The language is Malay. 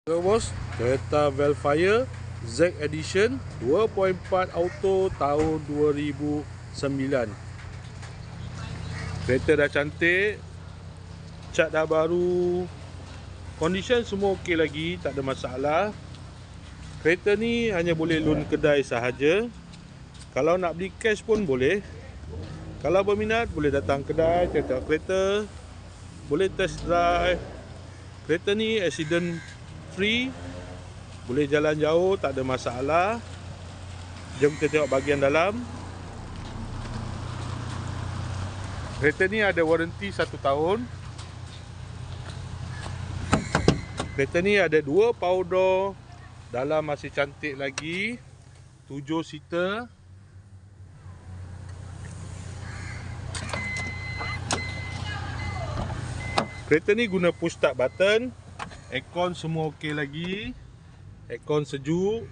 Bos, Toyota Velfire Z Edition 2.4 auto tahun 2009. Kereta dah cantik, cat dah baru, condition semua okey lagi, tak ada masalah. Kereta ni hanya boleh loan kedai sahaja. Kalau nak beli cash pun boleh. Kalau berminat boleh datang kedai, tengok kereta, boleh test drive. Kereta ni accident free, boleh jalan jauh, tak ada masalah. Jom kita tengok bahagian dalam. Kereta ni ada waranti 1 tahun. Kereta ni ada 2 power door, dalam masih cantik lagi, 7 seater. Kereta ni guna push start button. Aircon semua okey lagi. Aircon sejuk.